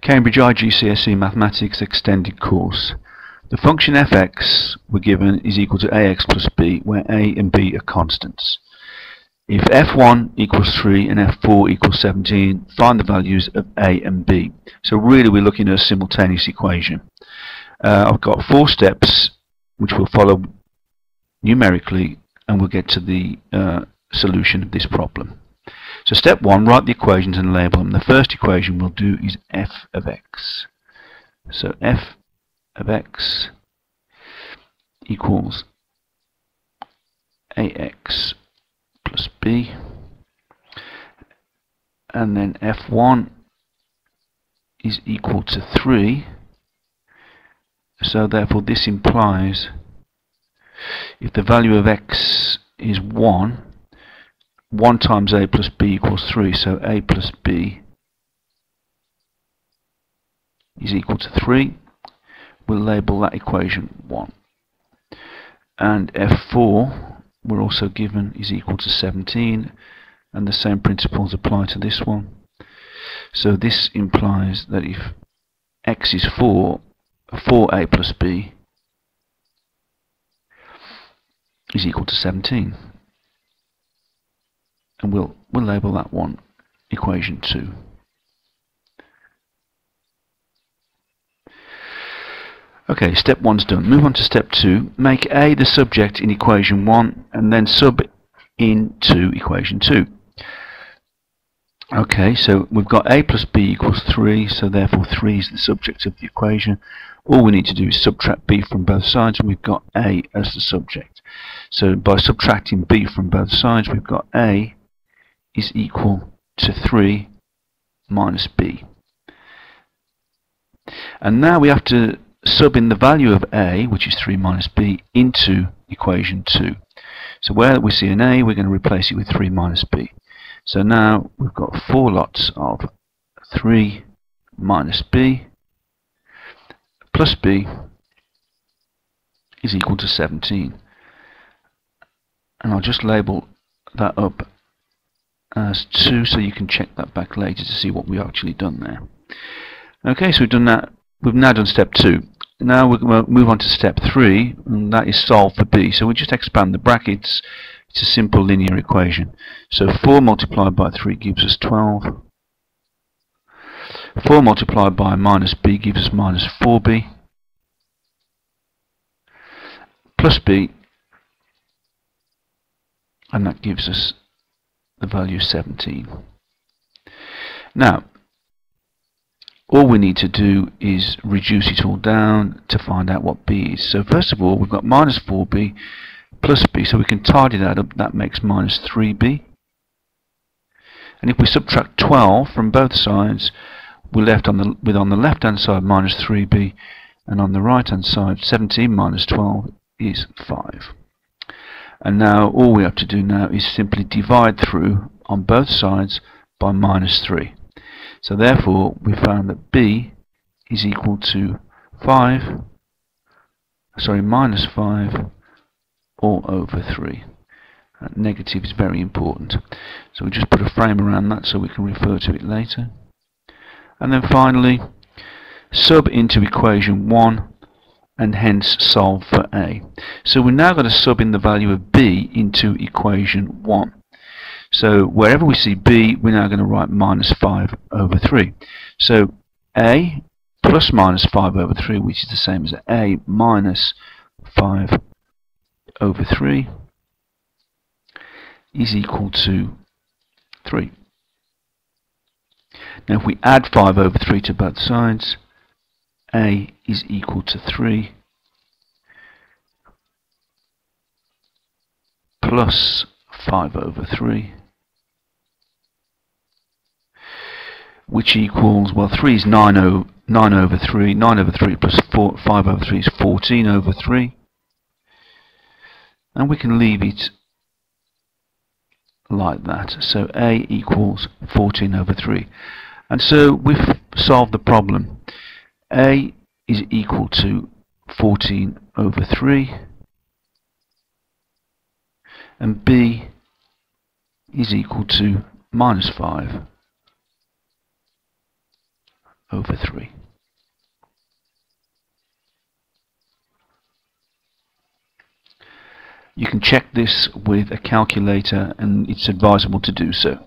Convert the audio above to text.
Cambridge IGCSE Mathematics Extended Course. The function fx we're given is equal to ax plus b, where a and b are constants. If f1 equals 3 and f4 equals 17, find the values of a and b. So really we're looking at a simultaneous equation. I've got 4 steps which we'll follow numerically, and we'll get to the solution of this problem. So step 1, write the equations and label them. The first equation we'll do is f of x. So f of x equals ax plus b, and then f1 is equal to 3. So therefore this implies if the value of x is 1 times a plus b equals 3, so a plus b is equal to 3. We'll label that equation 1. And f4 we're also given is equal to 17, and the same principles apply to this one. So this implies that if x is 4, 4a plus b is equal to 17. And we'll label that one equation 2. Okay, step 1's done. Move on to step 2. Make a the subject in equation 1 and then sub into equation 2. Okay, so we've got a plus b equals 3, so therefore 3 is the subject of the equation. All we need to do is subtract b from both sides, and we've got a as the subject. So by subtracting b from both sides, we've got a is equal to 3 minus b. And now we have to sub in the value of a, which is 3 minus b, into equation 2. So where we see an a, we're going to replace it with 3 minus b. So now we've got 4 lots of 3 minus b plus b is equal to 17. And I'll just label that up as 2 so you can check that back later to see what we've actually done there. Okay, so we've done that. We've now done step 2. Now we're going to move on to step 3, and that is solve for b. So we just expand the brackets. It's a simple linear equation. So 4 multiplied by 3 gives us 12. 4 multiplied by minus b gives us minus 4b plus b, and that gives us the value 17. Now all we need to do is reduce it all down to find out what b is. So first of all, we've got minus 4b plus b, so we can tidy that up. That makes minus 3b. And if we subtract 12 from both sides, we're left with on the left hand side minus 3b, and on the right hand side 17 minus 12 is 5. And now all we have to do now is simply divide through on both sides by minus 3. So therefore we found that b is equal to minus 5 all over 3. Negative is very important. So we just put a frame around that so we can refer to it later. And then finally sub into equation 1 and hence solve for a. So we're now going to sub in the value of b into equation 1. So wherever we see b, we're now going to write minus 5 over 3. So a plus minus 5 over 3, which is the same as a minus 5 over 3, is equal to 3. Now if we add 5 over 3 to both sides, a is equal to 3 plus 5 over 3, which equals, well, 3 is 9 over 3. 9 over 3 plus 5 over 3 is 14 over 3. And we can leave it like that. So a equals 14 over 3. And so we've solved the problem. A is equal to 14 over 3, and b is equal to minus 5 over 3. You can check this with a calculator, and it's advisable to do so.